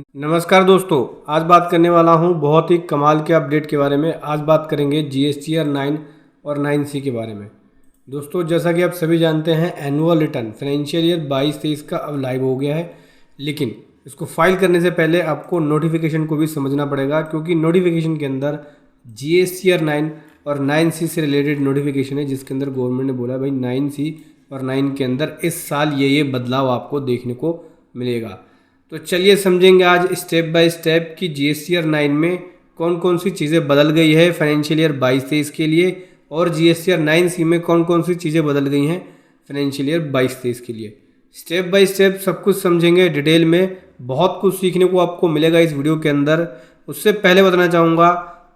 नमस्कार दोस्तों, आज बात करने वाला हूं बहुत ही कमाल के अपडेट के बारे में। आज बात करेंगे जीएसटीआर 9 और 9C के बारे में। दोस्तों, जैसा कि आप सभी जानते हैं, एनुअल रिटर्न फाइनेंशियल ईयर 22-23 का अब लाइव हो गया है। लेकिन इसको फाइल करने से पहले आपको नोटिफिकेशन को भी समझना पड़ेगा, क्योंकि नोटिफिकेशन के अंदर जीएसटीआर 9 और 9C से रिलेटेड नोटिफिकेशन है, जिसके अंदर गवर्नमेंट ने बोला भाई 9C और 9 के अंदर इस साल ये बदलाव आपको देखने को मिलेगा। तो चलिए समझेंगे आज स्टेप बाय स्टेप कि जीएसटीआर 9 में कौन कौन सी चीज़ें बदल गई है फाइनेंशियल ईयर 22-23 के लिए, और जीएसटीआर 9C में कौन कौन सी चीज़ें बदल गई हैं फाइनेंशियल ईयर 22-23 के लिए। स्टेप बाय स्टेप सब कुछ समझेंगे डिटेल में। बहुत कुछ सीखने को आपको मिलेगा इस वीडियो के अंदर। उससे पहले बताना चाहूँगा,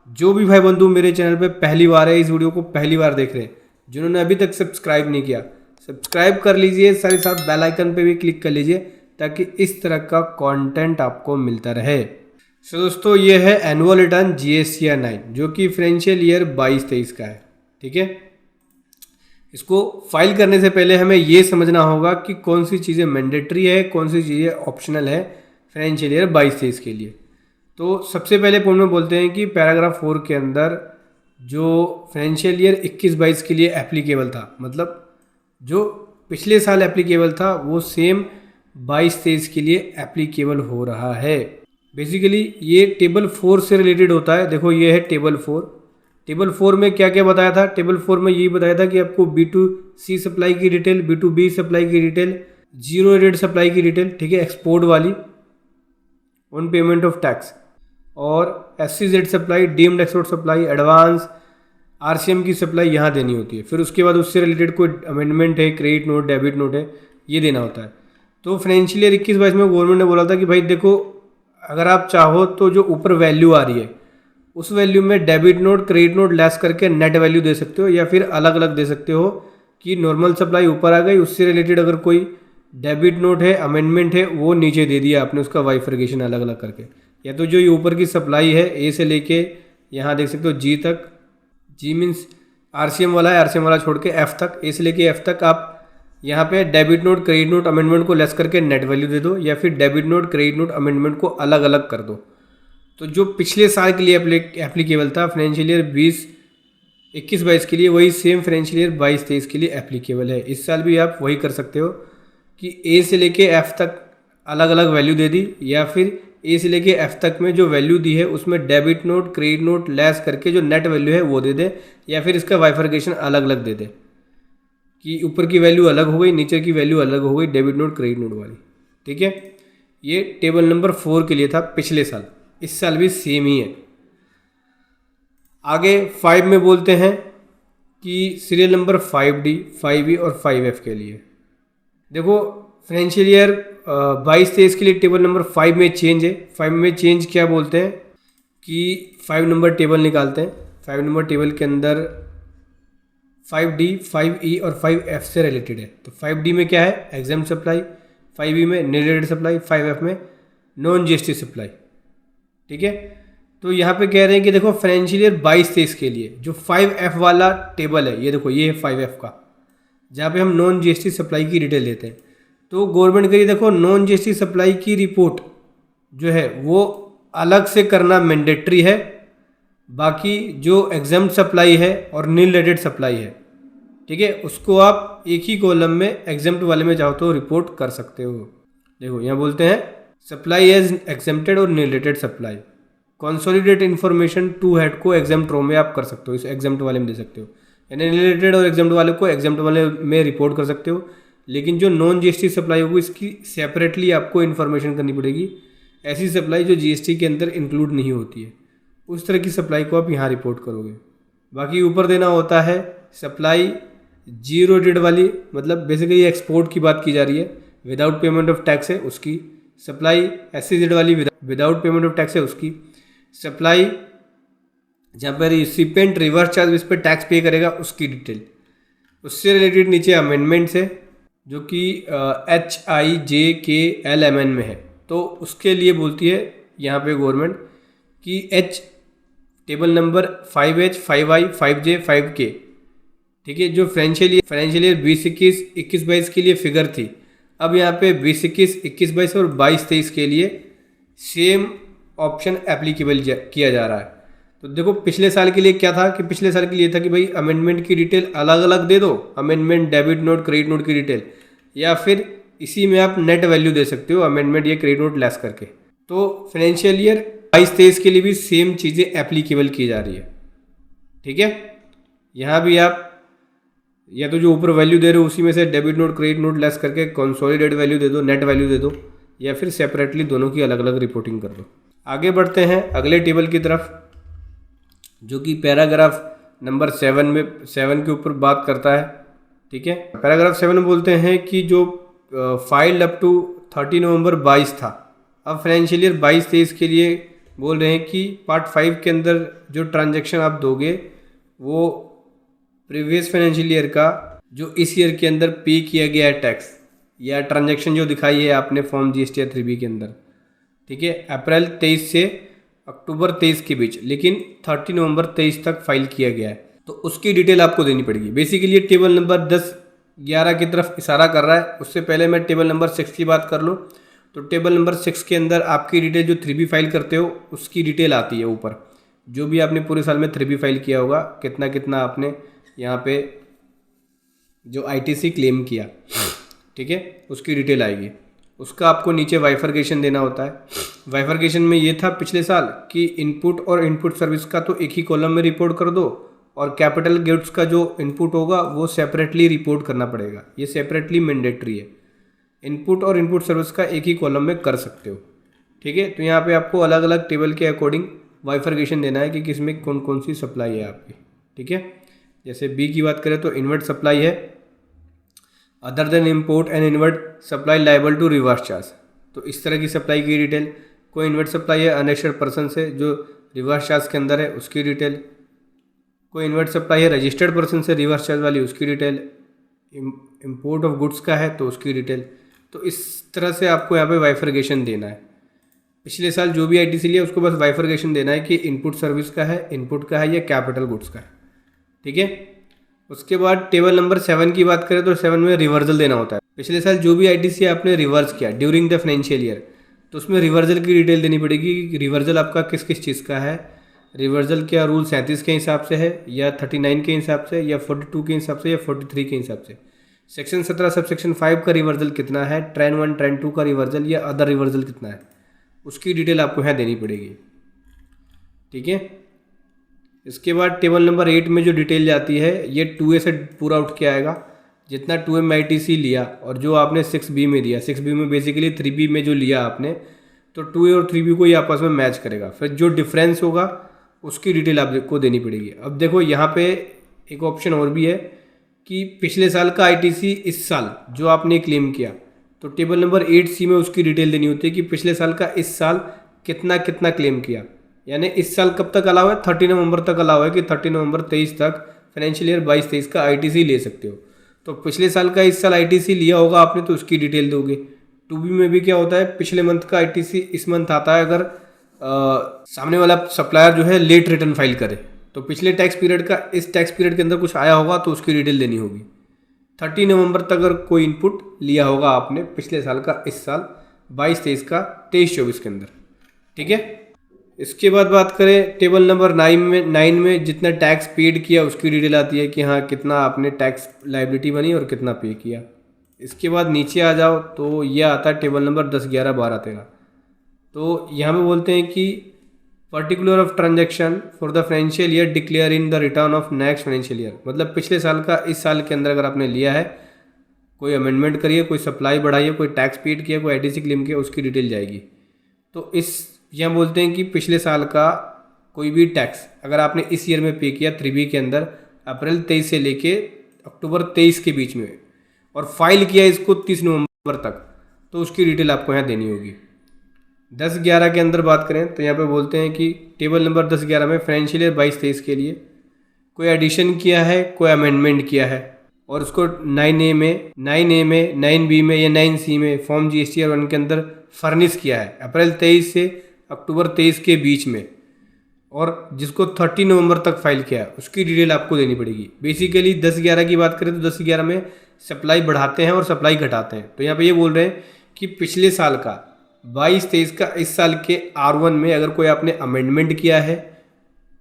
जो भी भाई बंधु मेरे चैनल पर पहली बार है, इस वीडियो को पहली बार देख रहे हैं, जिन्होंने अभी तक सब्सक्राइब नहीं किया, सब्सक्राइब कर लीजिए, साथ ही साथ बेल आइकन पे भी क्लिक कर लीजिए ताकि इस तरह का कंटेंट आपको मिलता रहे। सो दोस्तों, ये है एनुअल रिटर्न जीएसटीआर 9 जो कि फाइनेंशियल ईयर 22-23 का है। ठीक है, इसको फाइल करने से पहले हमें ये समझना होगा कि कौन सी चीज़ें मैंडेटरी है, कौन सी चीज़ें ऑप्शनल है फाइनेंशियल ईयर 22-23 के लिए। तो सबसे पहले पॉइंट में बोलते हैं कि पैराग्राफ 4 के अंदर जो फाइनेंशियल ईयर 21-22 के लिए एप्लीकेबल था, मतलब जो पिछले साल एप्लीकेबल था वो सेम 22-23 के लिए एप्लीकेबल हो रहा है। बेसिकली ये टेबल 4 से रिलेटेड होता है। देखो, ये है टेबल 4। टेबल 4 में क्या क्या बताया था? टेबल 4 में यही बताया था कि आपको B2C सप्लाई की डिटेल, B2B सप्लाई की डिटेल, जीरो रेट सप्लाई की डिटेल, ठीक है, एक्सपोर्ट वाली, ऑन पेमेंट ऑफ टैक्स, और SCZ supply, deemed export supply, advance, RCM की सप्लाई यहाँ देनी होती है। फिर उसके बाद उससे रिलेटेड कोई अमेंडमेंट है, क्रेडिट नोट, डेबिट नोट है, ये देना होता है। तो फाइनेंशियल ईयर 21-22 में गवर्नमेंट ने बोला था कि भाई देखो, अगर आप चाहो तो जो ऊपर वैल्यू आ रही है उस वैल्यू में debit note, credit note less करके नेट वैल्यू दे सकते हो, या फिर अलग अलग दे सकते हो कि नॉर्मल सप्लाई ऊपर आ गई, उससे रिलेटेड अगर कोई डेबिट नोट है, अमेंडमेंट है, वो नीचे दे दिया आपने, उसका बाइफर्केशन अलग अलग करके। या तो जो ये ऊपर की सप्लाई है ए से लेके यहाँ देख सकते हो जी तक, जी मीन्स RCM वाला है, RCM वाला छोड़ के F तक, ए से लेके F तक आप यहाँ पे debit note, credit note, amendment को लेस करके नेट वैल्यू दे दो, या फिर debit note, credit note, amendment को अलग अलग कर दो। तो जो पिछले साल के लिए एप्लीकेबल था फाइनेंशियल ईयर 21-22 के लिए, वही सेम फाइनेंशियल ईयर 22-23 के लिए एप्लीकेबल है। इस साल भी आप वही कर सकते हो कि ए से लेके F तक अलग अलग वैल्यू दे दी, या फिर ए से लेके F तक में जो वैल्यू दी है उसमें debit note, credit note less करके जो नेट वैल्यू है वो दे दे, या फिर इसका बाइफर्केशन अलग अलग दे दे कि ऊपर की वैल्यू अलग हो गई, नीचे की वैल्यू अलग हो गई, डेबिट नोट, क्रेडिट नोट वाली। ठीक है, ये टेबल नंबर 4 के लिए था पिछले साल। इस साल भी सेम ही है। आगे 5 में बोलते हैं कि सीरियल नंबर 5D, 5E और 5F के लिए। देखो, फाइनेंशियल ईयर 22-23 के लिए टेबल नंबर 5 में चेंज है। 5 में चेंज क्या बोलते हैं कि 5 नंबर टेबल निकालते हैं। 5 नंबर टेबल के अंदर 5D, 5E और 5F से रिलेटेड है। तो 5D में क्या है? एग्जाम सप्लाई, 5E में रिलेटेड सप्लाई, 5F में नॉन GST सप्लाई। ठीक है, तो यहाँ पे कह रहे हैं कि देखो फाइनेंशियल ईयर 22-23 के लिए जो 5F वाला टेबल है, ये देखो, ये है 5F का, जहाँ पे हम नॉन GST सप्लाई की डिटेल देते हैं। तो गवर्नमेंट के लिए देखो, नॉन GST सप्लाई की रिपोर्ट जो है वो अलग से करना मैंडेटरी है। बाकी जो एग्जाम सप्लाई है और नील रेटेड सप्लाई है, ठीक है, उसको आप एक ही कॉलम में एग्जाम्प्ट वाले में चाहो तो रिपोर्ट कर सकते हो। देखो, यहाँ बोलते हैं सप्लाई एज एग्जाम्प्टेड और nil rated supply, consolidate information to head को एग्जाम्प्ट रो में आप कर सकते हो, इस एग्जाम्प्ट वाले में दे सकते हो, यानी नील रेटेड और एग्जाम्प्ट वाले को एग्जाम्प्ट वाले में रिपोर्ट कर सकते हो। लेकिन जो नॉन GST सप्लाई होगी, इसकी सेपरेटली आपको इन्फॉर्मेशन करनी पड़ेगी। ऐसी सप्लाई जो GST के अंदर इंक्लूड नहीं होती है, उस तरह की सप्लाई को आप यहाँ रिपोर्ट करोगे। बाकी ऊपर देना होता है सप्लाई जीरो रेट वाली, मतलब बेसिकली एक्सपोर्ट की बात की जा रही है, विदाउट पेमेंट ऑफ टैक्स है उसकी सप्लाई। SCZ वाली विदाउट पेमेंट ऑफ टैक्स है उसकी सप्लाई। जहाँ पर रिसिपेंट रिवर्स चार्ज इस पर टैक्स पे करेगा, उसकी डिटेल। उससे रिलेटेड नीचे अमेंडमेंट्स है जो कि HIJKLMN में है। तो उसके लिए बोलती है यहाँ पे गवर्नमेंट कि H table number 5H, 5I, 5J, 5K, ठीक है, जो फाइनेंशियल ईयर 20-21 के लिए फिगर थी, अब यहाँ पे 20-21, 21-22 और 22-23 के लिए सेम ऑप्शन एप्लीकेबल किया जा रहा है। तो देखो पिछले साल के लिए क्या था कि पिछले साल के लिए था कि भाई अमेंडमेंट की डिटेल अलग अलग दे दो, amendment debit note credit note की डिटेल, या फिर इसी में आप नेट वैल्यू दे सकते हो अमेंडमेंट या क्रेडिट नोट लेस करके। तो फाइनेंशियल ईयर 22-23 के लिए भी सेम चीज़ें एप्लीकेबल की जा रही है। ठीक है, यहाँ भी आप या तो जो ऊपर वैल्यू दे रहे हो उसी में से debit note credit note less करके कंसोलिडेटेड वैल्यू दे दो, नेट वैल्यू दे दो, या फिर सेपरेटली दोनों की अलग अलग रिपोर्टिंग कर दो। आगे बढ़ते हैं अगले टेबल की तरफ, जो कि पैराग्राफ नंबर 7 के ऊपर बात करता है। ठीक है, पैराग्राफ 7 में बोलते हैं कि जो फाइल्ड अप टू 30 नवंबर 22 था, अब फाइनेंशियल ईयर 22-23 के लिए बोल रहे हैं कि पार्ट 5 के अंदर जो ट्रांजैक्शन आप दोगे वो प्रीवियस फाइनेंशियल ईयर का जो इस ईयर के अंदर पे किया गया है टैक्स या ट्रांजैक्शन जो दिखाई है आपने फॉर्म GSTR 3B के अंदर, ठीक है, अप्रैल 23 से अक्टूबर 23 के बीच, लेकिन 30 नवंबर 23 तक फाइल किया गया है, तो उसकी डिटेल आपको देनी पड़ेगी। बेसिकली ये टेबल नंबर 10-11 की तरफ इशारा कर रहा है। उससे पहले मैं टेबल नंबर 6 की बात कर लूँ तो टेबल नंबर 6 के अंदर आपकी डिटेल जो 3B फाइल करते हो उसकी डिटेल आती है ऊपर, जो भी आपने पूरे साल में 3B फाइल किया होगा, कितना कितना आपने यहाँ पे जो ITC क्लेम किया, ठीक है, उसकी डिटेल आएगी। उसका आपको नीचे वाइफर्केशन देना होता है। वाइफर्केशन में ये था पिछले साल कि इनपुट और इनपुट सर्विस का तो एक ही कॉलम में रिपोर्ट कर दो, और कैपिटल गुड्स का जो इनपुट होगा वो सेपरेटली रिपोर्ट करना पड़ेगा। ये सेपरेटली मैंडेटरी है। इनपुट और इनपुट सर्विस का एक ही कॉलम में कर सकते हो। ठीक है, तो यहाँ पे आपको अलग अलग टेबल के अकॉर्डिंग वाइफर्केशन देना है कि किसमें कौन कौन सी सप्लाई है आपकी। ठीक है, जैसे बी की बात करें तो इनवर्ट सप्लाई है, other than import and inward supply liable to reverse charge. तो इस तरह की सप्लाई की डिटेल। कोई इनवर्ट सप्लाई है अनरजिस्टर्ड पर्सन से जो रिवर्स चार्ज के अंदर है, उसकी डिटेल। कोई इनवर्ट सप्लाई है रजिस्टर्ड पर्सन से रिवर्स चार्ज वाली, उसकी डिटेल। इम्पोर्ट ऑफ गुड्स का है तो उसकी डिटेल। तो इस तरह से आपको यहाँ पे वाइफर्केशन देना है। पिछले साल जो भी ITC लिया उसको बस वाइफर्केशन देना है कि इनपुट सर्विस का है, इनपुट का है या कैपिटल गुड्स का है। ठीक है, उसके बाद टेबल नंबर 7 की बात करें तो 7 में रिवर्सल देना होता है। पिछले साल जो भी ITC आपने रिवर्स किया ड्यूरिंग द फाइनेंशियल ईयर, तो उसमें रिवर्सल की डिटेल देनी पड़ेगी कि रिवर्सल आपका किस किस चीज़ का है। रिवर्सल क्या रूल 37 के हिसाब से है, या 39 के हिसाब से, या 42 के हिसाब से, या 43 के हिसाब से। सेक्शन 17 सब सेक्शन 5 का रिवर्सल कितना है, ट्रेन 1 ट्रेन 2 का रिवर्सल या अदर रिवर्सल कितना है, उसकी डिटेल आपको यहाँ देनी पड़ेगी। ठीक है, इसके बाद टेबल नंबर 8 में जो डिटेल जाती है ये 2A से पूरा उठ के आएगा। जितना 2A में ITC लिया और जो आपने 6B में दिया, 6B में बेसिकली 3B में जो लिया आपने, तो 2A और 3B को ये आपस में मैच करेगा। फिर जो डिफरेंस होगा उसकी डिटेल आपको देनी पड़ेगी। अब देखो यहाँ पे एक ऑप्शन और भी है कि पिछले साल का ITC इस साल जो आपने क्लेम किया, तो टेबल नंबर 8C में उसकी डिटेल देनी होती है कि पिछले साल का इस साल कितना कितना क्लेम किया। यानी इस साल कब तक अलाउ है, 30 नवंबर तक अलाउ है कि 30 नवंबर 23 तक फाइनेंशियल ईयर 22-23 का ITC ले सकते हो। तो पिछले साल का इस साल ITC लिया होगा आपने तो उसकी डिटेल दोगे। 2B में भी क्या होता है, पिछले मंथ का ITC इस मंथ आता है अगर सामने वाला सप्लायर जो है लेट रिटर्न फाइल करे, तो पिछले टैक्स पीरियड का इस टैक्स पीरियड के अंदर कुछ आया होगा तो उसकी डिटेल देनी होगी। 30 नवंबर तक अगर कोई इनपुट लिया होगा आपने पिछले साल का इस साल 22-23 का 23-24 के अंदर। ठीक है, इसके बाद बात करें टेबल नंबर 9 में जितना टैक्स पेड किया उसकी डिटेल आती है कि हाँ कितना आपने टैक्स लाइबिलिटी बनी और कितना पे किया। इसके बाद नीचे आ जाओ तो यह आता है टेबल नंबर 10, 11, 12, 13। तो यहाँ पे बोलते हैं कि particular of transaction for the financial year declare in the return of next financial year. मतलब पिछले साल का इस साल के अंदर अगर आपने लिया है, कोई अमेंडमेंट करिए, कोई सप्लाई बढ़ाई है, कोई टैक्स पेड किया, कोई ITC क्लेम किया, उसकी डिटेल जाएगी। तो इस यहाँ बोलते हैं कि पिछले साल का कोई भी टैक्स अगर आपने इस ईयर में पे किया 3B के अंदर अप्रैल 23 से लेके अक्टूबर 23 के बीच में, और फाइल किया इसको 30 नवंबर तक, तो उसकी डिटेल आपको यहाँ देनी होगी। 10-11 के अंदर बात करें तो यहाँ पे बोलते हैं कि टेबल नंबर 10-11 में फाइनेंशियल ईयर 22-23 के लिए कोई एडिशन किया है, कोई अमेंडमेंट किया है, और उसको 9A में, 9B में या 9C में फॉर्म GSTR 1 के अंदर फर्निश किया है अप्रैल 23 से अक्टूबर 23 के बीच में, और जिसको 30 नवंबर तक फाइल किया है उसकी डिटेल आपको देनी पड़ेगी। बेसिकली 10-11 की बात करें तो 10-11 में सप्लाई बढ़ाते हैं और सप्लाई घटाते हैं। तो यहाँ पे ये बोल रहे हैं कि पिछले साल का 22-23 का इस साल के R1 में अगर कोई आपने अमेंडमेंट किया है,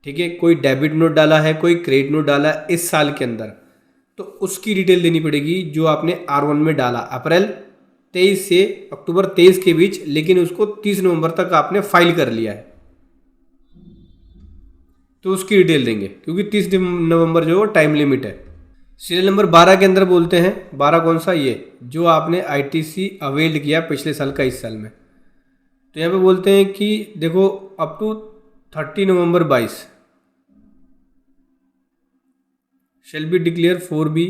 ठीक है, कोई डेबिट नोट डाला है, कोई क्रेडिट नोट डाला है इस साल के अंदर, तो उसकी डिटेल देनी पड़ेगी जो आपने R1 में डाला अप्रैल 23 से अक्टूबर 23 के बीच, लेकिन उसको 30 नवंबर तक आपने फाइल कर लिया है तो उसकी डिटेल देंगे, क्योंकि 30 नवंबर जो टाइम लिमिट है। सीरियल नंबर 12 के अंदर बोलते हैं, 12 कौन सा, ये जो आपने ITC अवेल्ड किया पिछले साल का इस साल में, तो यहाँ पे बोलते हैं कि देखो up to 30 November 22 shall be declare 4B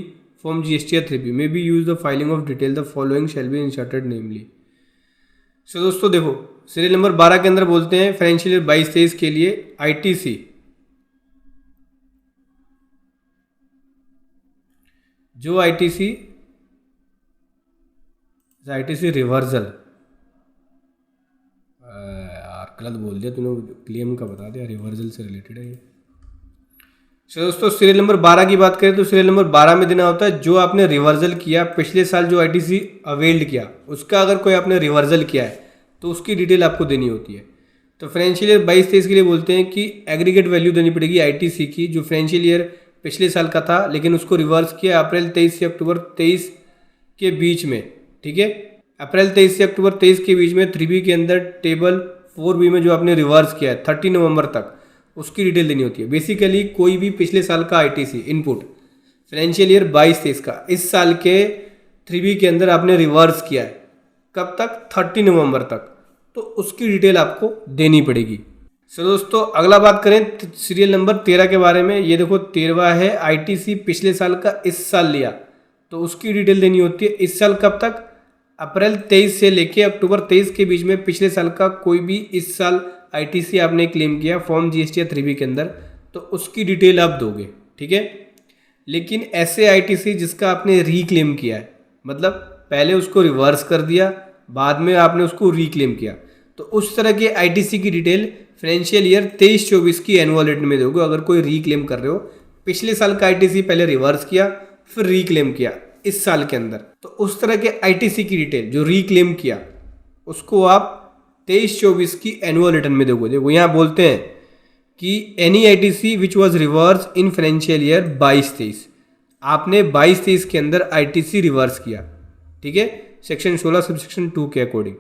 from GST or 3B may be used the filing of detail the following shall be inserted namely। सो दोस्तों देखो सीरियल नंबर 12 के अंदर बोलते हैं फाइनेंशियल ईयर 22-23 के लिए ITC जो ITC रिवर्सल, यार गलत बोल दिया तूने, क्लेम का बता दिया, रिवर्सल से रिलेटेड है ये। तो दोस्तों सीरियल नंबर 12 की बात करें तो सीरियल नंबर 12 में देना होता है जो आपने रिवर्सल किया पिछले साल, जो ITC अवेल्ड किया उसका अगर कोई आपने रिवर्सल किया है तो उसकी डिटेल आपको देनी होती है। तो फाइनेंशियल ईयर 22-23 के लिए बोलते हैं कि एग्रीगेट वैल्यू देनी पड़ेगी ITC की, जो फाइनेंशियल ईयर पिछले साल का था लेकिन उसको रिवर्स किया अप्रैल 23 से अक्टूबर 23 के बीच में, ठीक है, अप्रैल 23 से अक्टूबर 23 के बीच में 3B के अंदर टेबल 4B में जो आपने रिवर्स किया है 30 नवंबर तक, उसकी डिटेल देनी होती है। बेसिकली कोई भी पिछले साल का ITC इनपुट फाइनेंशियल ईयर 22-23 का इस साल के 3B के अंदर आपने रिवर्स किया है, कब तक, 30 नवंबर तक, तो उसकी डिटेल आपको देनी पड़ेगी। सो दोस्तों अगला बात करें सीरियल नंबर 13 के बारे में। ये देखो 13वां है ITC पिछले साल का इस साल लिया तो उसकी डिटेल देनी होती है। इस साल कब तक, अप्रैल 23 से लेके अक्टूबर 23 के बीच में पिछले साल का कोई भी इस साल ITC आपने क्लेम किया फॉर्म GST या 3B के अंदर, तो उसकी डिटेल आप दोगे, ठीक है। लेकिन ऐसे ITC जिसका आपने रीक्लेम किया है, मतलब पहले उसको रिवर्स कर दिया बाद में आपने उसको रीक्लेम किया, तो उस तरह के ITC की डिटेल फाइनेंशियल ईयर 23-24 की एनुअल रिटर्न में दोगे। अगर कोई रीक्लेम कर रहे हो, पिछले साल का ITC पहले रिवर्स किया फिर रीक्लेम किया इस साल के अंदर, तो उस तरह के ITC की डिटेल जो रीक्लेम किया उसको आप 23-24 की एनुअल रिटर्न में दोगे। देखो यहाँ बोलते हैं कि any ITC which was reverse in financial year 22-23, आपने 22-23 के अंदर ITC रिवर्स किया, ठीक है, सेक्शन 16 सब सेक्शन 2 के अकॉर्डिंग,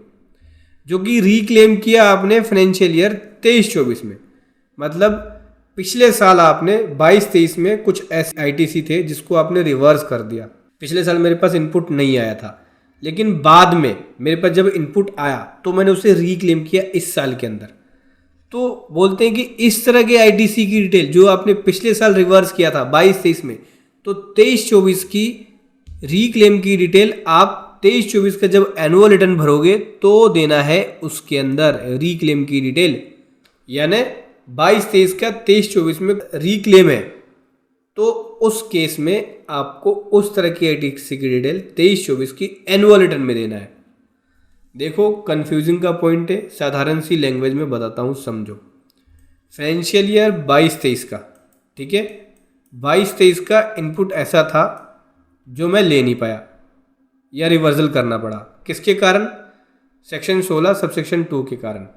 जो कि रीक्लेम किया आपने फाइनेंशियल ईयर 23-24 में, मतलब पिछले साल आपने 22-23 में कुछ ऐसे ITC थे जिसको आपने रिवर्स कर दिया। पिछले साल मेरे पास इनपुट नहीं आया था, लेकिन बाद में मेरे पास जब इनपुट आया तो मैंने उसे रीक्लेम किया इस साल के अंदर। तो बोलते हैं कि इस तरह के ITC की डिटेल जो आपने पिछले साल रिवर्स किया था 22-23 में, तो 23-24 की रीक्लेम की डिटेल आप 23-24 का जब एनुअल रिटर्न भरोगे तो देना है उसके अंदर रीक्लेम की डिटेल। यानी 22-23 का 23-24 में रीक्लेम है तो उस केस में आपको उस तरह की ITC की डिटेल 23-24 की एनुअल रिटर्न में देना है। देखो कंफ्यूजिंग का पॉइंट है, साधारण सी लैंग्वेज में बताता हूँ, समझो। फाइनेंशियल ईयर 22-23 का, ठीक है, 22-23 का इनपुट ऐसा था जो मैं ले नहीं पाया या रिवर्सल करना पड़ा, किसके कारण, सेक्शन 16 सब सेक्शन 2 के कारण।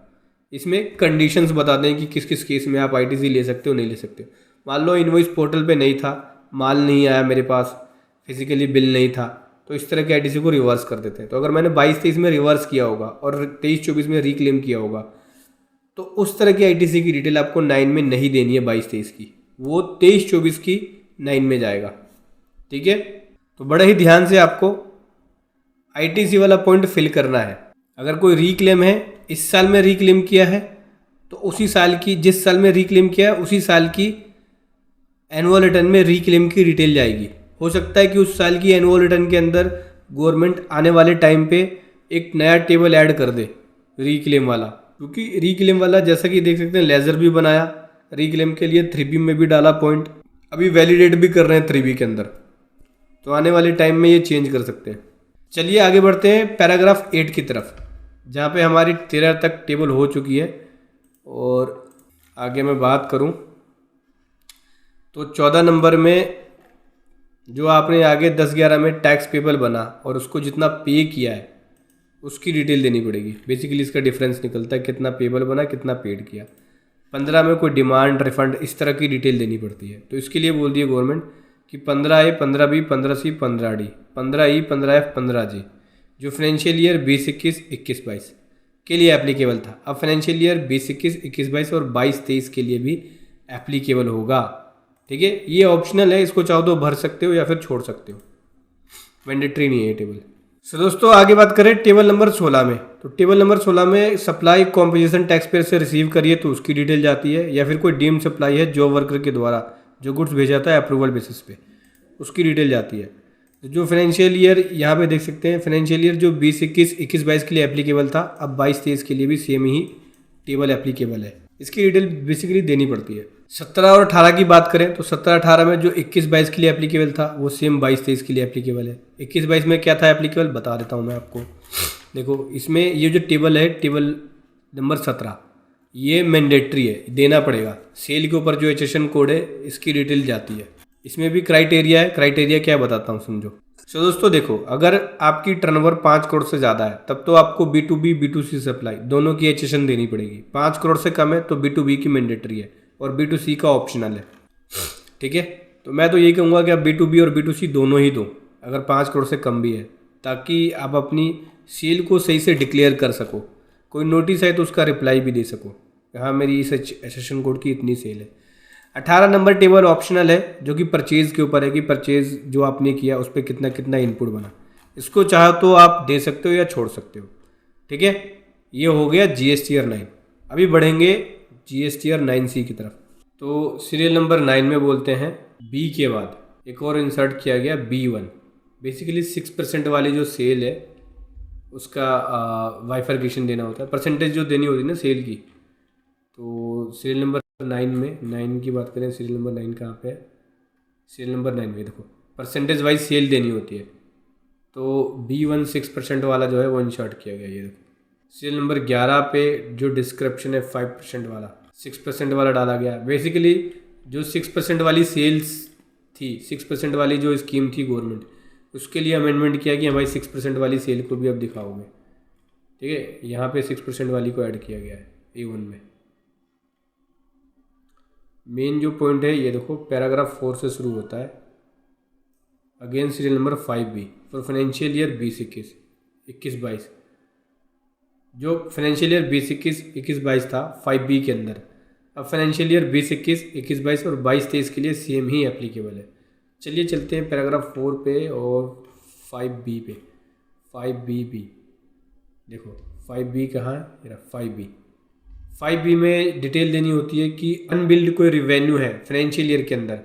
इसमें कंडीशंस बताते हैं कि किस किस केस में आप ITC ले सकते हो नहीं ले सकते हो। मान लो इनवॉइस पोर्टल पे नहीं था, माल नहीं आया मेरे पास, फिजिकली बिल नहीं था, तो इस तरह के ITC को रिवर्स कर देते हैं। तो अगर मैंने 22-23 में रिवर्स किया होगा और 23-24 में रीक्लेम किया होगा तो उस तरह की ITC की डिटेल आपको 9 में नहीं देनी है 22-23 की, वो 23-24 की 9 में जाएगा, ठीक है। तो बड़े ही ध्यान से आपको ITC वाला पॉइंट फिल करना है। अगर कोई रीक्लेम है, इस साल में रीक्लेम किया है तो उसी साल की, जिस साल में रीक्लेम किया है उसी साल की एनुअल रिटर्न में रीक्लेम की डिटेल जाएगी। हो सकता है कि उस साल की एनुअल रिटर्न के अंदर गवर्नमेंट आने वाले टाइम पे एक नया टेबल ऐड कर दे रीक्लेम वाला, क्योंकि रीक्लेम वाला जैसा कि देख सकते हैं लेजर भी बनाया रीक्लेम के लिए, 3B में भी डाला पॉइंट, अभी वैलिडेट भी कर रहे हैं 3B के अंदर, तो आने वाले टाइम में ये चेंज कर सकते हैं। चलिए आगे बढ़ते हैं पैराग्राफ 8 की तरफ, जहाँ पे हमारी 13 तक टेबल हो चुकी है। और आगे मैं बात करूँ तो 14 नंबर में जो आपने आगे 10-11 में टैक्स पेबल बना और उसको जितना पे किया है उसकी डिटेल देनी पड़ेगी। बेसिकली इसका डिफरेंस निकलता है कितना पेबल बना, कितना पेड किया। 15 में कोई डिमांड, रिफंड, इस तरह की डिटेल देनी पड़ती है। तो इसके लिए बोल दिया गवर्नमेंट कि 15A, 15B, 15C, 15D, 15E, 15F, 15G जो फाइनेंशियल ईयर 2021, 21-22 के लिए एप्लीकेबल था, अब फाइनेंशियल ईयर 2021, 21-22 और 22-23 के लिए भी एप्लीकेबल होगा। ठीक है, ये ऑप्शनल है, इसको चाहो तो भर सकते हो या फिर छोड़ सकते हो, मैंडेटरी नहीं है टेबल। सो दोस्तों आगे बात करें टेबल नंबर 16 में। तो टेबल नंबर 16 में सप्लाई कॉम्पोजिशन टैक्स पेयर से रिसीव करिए तो उसकी डिटेल जाती है, या फिर कोई डीम्ड सप्लाई है जॉब वर्कर के द्वारा जो गुड्स भेजा जाता है अप्रूवल बेसिस पे, उसकी डिटेल जाती है। तो जो फाइनेंशियल ईयर यहाँ पे देख सकते हैं, फाइनेंशियल ईयर जो 2021, 21-22 के लिए एप्लीकेबल था, अब 22-23 के लिए भी सेम ही टेबल एप्लीकेबल है। इसकी डिटेल बेसिकली देनी पड़ती है। 17 और 18 की बात करें तो 17-18 में जो 21-22 के लिए एप्लीकेबल था वो सेम 22-23 के लिए एप्लीकेबल है। 21-22 में क्या था एप्लीकेबल बता देता हूँ मैं आपको। देखो इसमें ये जो टेबल है, टेबल नंबर 17, ये मैंडेटरी है, देना पड़ेगा। सेल के ऊपर जो एचएसएन कोड है इसकी डिटेल जाती है। इसमें भी क्राइटेरिया है, क्राइटेरिया क्या बताता हूँ समझो। सो दोस्तों देखो, अगर आपकी टर्नओवर 5 करोड़ से ज़्यादा है तब तो आपको B2B, B2C सप्लाई दोनों की एचएसएन देनी पड़ेगी। 5 करोड़ से कम है तो B2B की मैंडेटरी है और B2C का ऑप्शनल है। ठीक है, तो मैं तो यही कहूँगा कि आप B2B और B2C दोनों ही दो, अगर 5 करोड़ से कम भी है, ताकि आप अपनी सेल को सही से डिक्लेयर कर सको। कोई नोटिस है तो उसका रिप्लाई भी दे सको, हाँ मेरी इस एचएसएन कोड की इतनी सेल है। 18 नंबर टेबल ऑप्शनल है, जो कि परचेज के ऊपर है कि परचेज जो आपने किया उस पर कितना कितना इनपुट बना। इसको चाहो तो आप दे सकते हो या छोड़ सकते हो। ठीक है, ये हो गया GSTR 9। अभी बढ़ेंगे GSTR 9C की तरफ। तो सीरियल नंबर 9 में बोलते हैं B के बाद एक और इंसर्ट किया गया B1। बेसिकली 6% वाली जो सेल है उसका वाइफर्केशन देना होता है, परसेंटेज जो देनी होती है ना सेल की। तो सीरियल नंबर 9 में, 9 की बात करें, सीरियल नंबर 9 कहाँ पे है, सीरियल नंबर 9 में देखो परसेंटेज वाइज सेल देनी होती है। तो B1 6% वाला जो है वो इंसर्ट किया गया। ये देखो सीरियल नंबर 11 पे जो डिस्क्रिप्शन है 5% वाला, 6% वाला डाला गया। बेसिकली जो 6% वाली सेल्स थी, 6% वाली जो स्कीम थी गवर्नमेंट, उसके लिए अमेंडमेंट किया कि हमारी 6% वाली सेल को भी अब दिखाओगे। ठीक है, यहाँ पे 6% वाली को ऐड किया गया है A1 में। मेन जो पॉइंट है ये देखो, पैराग्राफ 4 से शुरू होता है। Again serial number 5B for financial year 2021, 21-22। जो फाइनेंशियल ईयर 2021, 21-22 था 5B के अंदर, अब फाइनेंशियल ईयर 2021, 21-22 और 22-23 के लिए सेम ही एप्लीकेबल है। चलिए चलते हैं पैराग्राफ 4 पे और 5B पे। 5BB देखो 5B कहाँ है, 5B। 5B में डिटेल देनी होती है कि अनबिल्ड कोई रिवेन्यू है फाइनेंशियल ईयर के अंदर,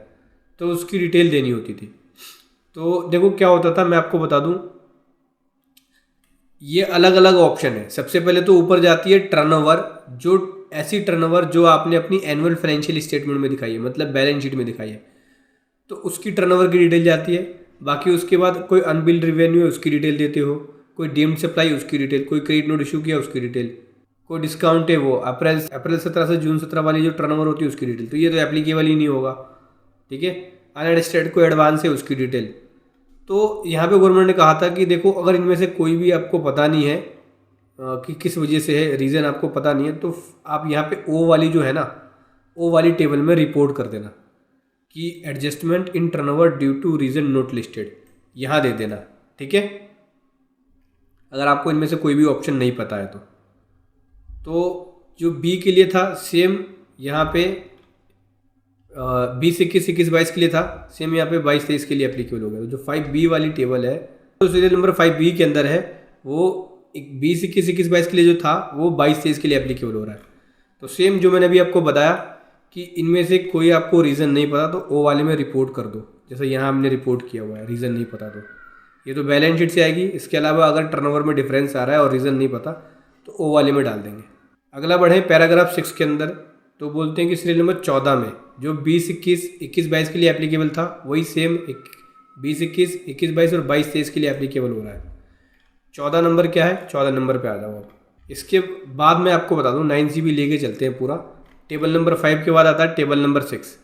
तो उसकी डिटेल देनी होती थी। तो देखो क्या होता था, मैं आपको बता दूं, ये अलग अलग ऑप्शन है। सबसे पहले तो ऊपर जाती है टर्नओवर, जो ऐसी टर्नओवर जो आपने अपनी एनुअल फाइनेंशियल स्टेटमेंट में दिखाई है, मतलब बैलेंस शीट में दिखाई है, तो उसकी टर्नओवर की डिटेल जाती है। बाकी उसके बाद कोई अनबिल्ड रिवेन्यू है उसकी डिटेल देते हो, कोई डीम्ड सप्लाई उसकी डिटेल, कोई क्रेडिट नोट इशू किया उसकी डिटेल, कोई डिस्काउंट है वो अप्रैल 17 से जून 17 वाली जो टर्नओवर होती है उसकी डिटेल। तो ये तो एप्लीकेबल ही नहीं होगा। ठीक है, अनएडजस्टेड कोई एडवांस है उसकी डिटेल। तो यहाँ पे गवर्नमेंट ने कहा था कि देखो अगर इनमें से कोई भी आपको पता नहीं है कि किस वजह से है, रीज़न आपको पता नहीं है, तो आप यहाँ पे O वाली जो है ना, O वाली टेबल में रिपोर्ट कर देना कि adjustment in turnover due to reason not listed, यहाँ दे देना। ठीक है, अगर आपको इनमें से कोई भी ऑप्शन नहीं पता है तो जो B के लिए था सेम यहाँ पे 2021, 21-22 के लिए था, सेम यहाँ पे 22-23 के लिए एप्लीकेबल हो गया। तो जो 5B वाली टेबल है तो सीरियल नंबर 5B के अंदर है, वो 2021, 21-22 के लिए जो था वो 22-23 के लिए एप्लीकेबल हो रहा है। तो सेम जो मैंने अभी आपको बताया कि इनमें से कोई आपको रीज़न नहीं पता तो O वाले में रिपोर्ट कर दो, जैसे यहाँ हमने रिपोर्ट किया हुआ है। रीज़न नहीं पता तो ये तो बैलेंस शीट से आएगी। इसके अलावा अगर टर्नओवर में डिफरेंस आ रहा है और रीज़न नहीं पता तो O वाले में डाल देंगे। अगला बढ़े पैराग्राफ 6 के अंदर, तो बोलते हैं कि सीरियल नंबर 14 में जो 2021, 21-22 के लिए एप्लीकेबल था वही सेम 2021, 21-22 और 22-23 के लिए एप्लीकेबल हो रहा है। 14 नंबर क्या है, 14 नंबर पे आ जाओ आप। इसके बाद मैं आपको बता दूं 9C भी लेके चलते हैं पूरा। टेबल नंबर 5 के बाद आता है टेबल नंबर 6।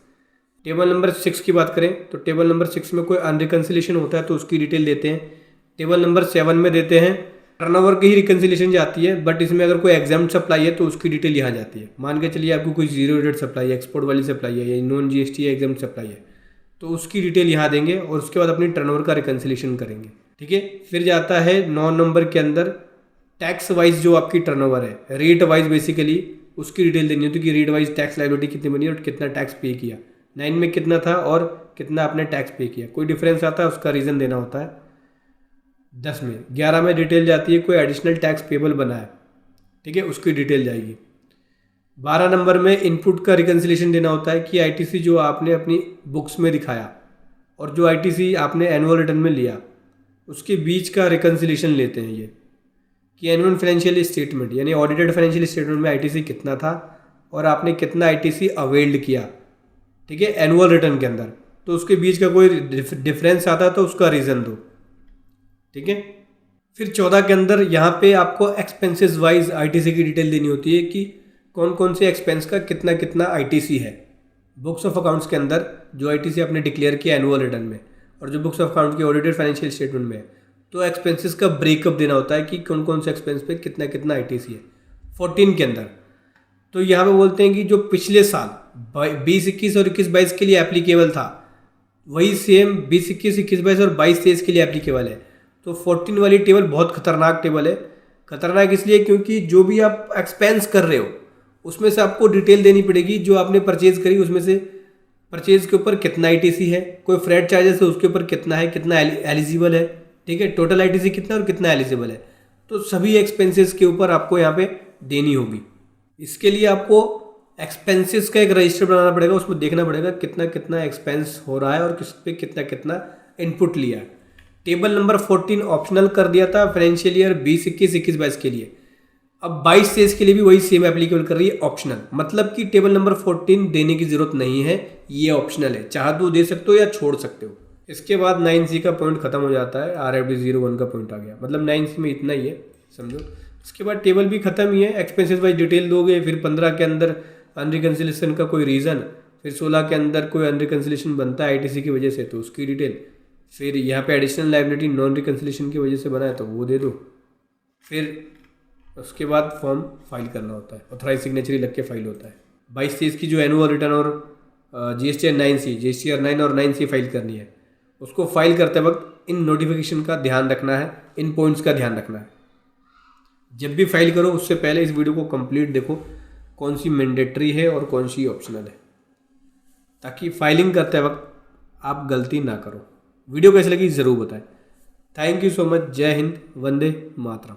टेबल नंबर 6 की बात करें तो टेबल नंबर 6 में कोई अनरिकन्सिलेशन होता है तो उसकी डिटेल देते हैं। टेबल नंबर 7 में देते हैं टर्नओवर की ही रिकन्सिलेशन जाती है, बट इसमें अगर कोई एग्जाम्प्ट सप्लाई है तो उसकी डिटेल यहाँ जाती है। मान के चलिए आपको कोई जीरो रेट सप्लाई है, एक्सपोर्ट वाली सप्लाई है या नॉन जीएसटी एग्जाम्प्ट सप्लाई है, तो उसकी डिटेल यहाँ देंगे और उसके बाद अपनी टर्नओवर का रिकन्सिलेशन करेंगे। ठीक है, फिर जाता है 9 नंबर के अंदर टैक्स वाइज जो आपकी टर्नओवर है, रेट वाइज बेसिकली उसकी डिटेल देनी होती है कि रेट वाइज टैक्स लायबिलिटी कितनी बनी और कितना टैक्स पे किया, 9 में कितना था और कितना आपने टैक्स पे किया, कोई डिफरेंस आता है उसका रीज़न देना होता है। 10 में 11 में डिटेल जाती है कोई एडिशनल टैक्स पेबल बना है, ठीक है, उसकी डिटेल जाएगी। 12 नंबर में इनपुट का रिकन्सिलेशन देना होता है कि आईटीसी जो आपने अपनी बुक्स में दिखाया और जो आईटीसी आपने एनुअल रिटर्न में लिया उसके बीच का रिकन्सिलेशन लेते हैं ये कि एनुअल फाइनेंशियल स्टेटमेंट यानी ऑडिटेड फाइनेंशियल स्टेटमेंट में आईटीसी कितना था और आपने कितना आईटीसी अवेल्ड किया, ठीक है, एनुअल रिटर्न के अंदर, तो उसके बीच का कोई डिफरेंस आता तो उसका रीज़न दो। ठीक है, फिर 14 के अंदर यहाँ पे आपको एक्सपेंसेस वाइज आईटीसी की डिटेल देनी होती है कि कौन कौन से एक्सपेंस का कितना कितना आईटीसी है बुक्स ऑफ अकाउंट्स के अंदर जो आईटीसी आपने डिक्लेयर किया एनुअल रिटर्न में और जो बुक्स ऑफ अकाउंट की ऑडिटेड फाइनेंशियल स्टेटमेंट में है, तो एक्सपेंसेस का ब्रेकअप देना होता है कि कौन कौन से एक्सपेंस पे कितना कितना आईटीसी है। 14 के अंदर तो यहाँ पे बोलते हैं कि जो पिछले साल 20-21 और 21-22 के लिए एप्लीकेबल था वही सेम 20-21, 21-22 और 22-23 के लिए एप्लीकेबल है। तो 14 वाली टेबल बहुत खतरनाक टेबल है। खतरनाक इसलिए क्योंकि जो भी आप एक्सपेंस कर रहे हो उसमें से आपको डिटेल देनी पड़ेगी, जो आपने परचेज करी उसमें से परचेज के ऊपर कितना आईटीसी है, कोई फ्रेट चार्जेस है उसके ऊपर कितना है, कितना एलिजिबल है, ठीक है, टोटल आईटीसी कितना और कितना एलिजिबल है, तो सभी एक्सपेंसेस के ऊपर आपको यहाँ पे देनी होगी। इसके लिए आपको एक्सपेंसेस का एक रजिस्टर बनाना पड़ेगा, उसमें देखना पड़ेगा कितना कितना एक्सपेंस हो रहा है और किस पे कितना कितना इनपुट लिया। टेबल नंबर 14 ऑप्शनल कर दिया था फाइनेंशियल ईयर 20-21, 21-22 के लिए, अब 22-23 के लिए भी वही सेम एप्लीकेबल कर रही है ऑप्शनल, मतलब कि टेबल नंबर 14 देने की जरूरत नहीं है, ये ऑप्शनल है, चाह तो दे सकते हो या छोड़ सकते हो। इसके बाद 9C का पॉइंट खत्म हो जाता है, RFD 01 का पॉइंट आ गया, मतलब 9C में इतना ही है समझो। इसके बाद टेबल भी खत्म ही है, एक्सपेंसेस वाइज डिटेल दोगे, फिर 15 के अंदर अनरिकन्सिलेशन का कोई रीज़न, फिर 16 के अंदर कोई अनरिकन्सिलेशन बनता है आईटीसी की वजह से तो उसकी डिटेल, फिर यहाँ पे एडिशनल लायबिलिटी नॉन रिकन्सिलेशन की वजह से बना है तो वो दे दो, फिर उसके बाद फॉर्म फाइल करना होता है, ऑथराइज सिग्नेचर लग के फाइल होता है। 22-23 की जो एनुअल रिटर्न और GSTR 9C, GSTR 9 और 9C फाइल करनी है, उसको फाइल करते वक्त इन नोटिफिकेशन का ध्यान रखना है, इन पॉइंट्स का ध्यान रखना है। जब भी फाइल करो उससे पहले इस वीडियो को कंप्लीट देखो, कौन सी मैंडेटरी है और कौन सी ऑप्शनल है, ताकि फाइलिंग करते वक्त आप गलती ना करो। वीडियो कैसी लगी ज़रूर बताएं। Thank you so much. जय हिंद, वंदे मातरम।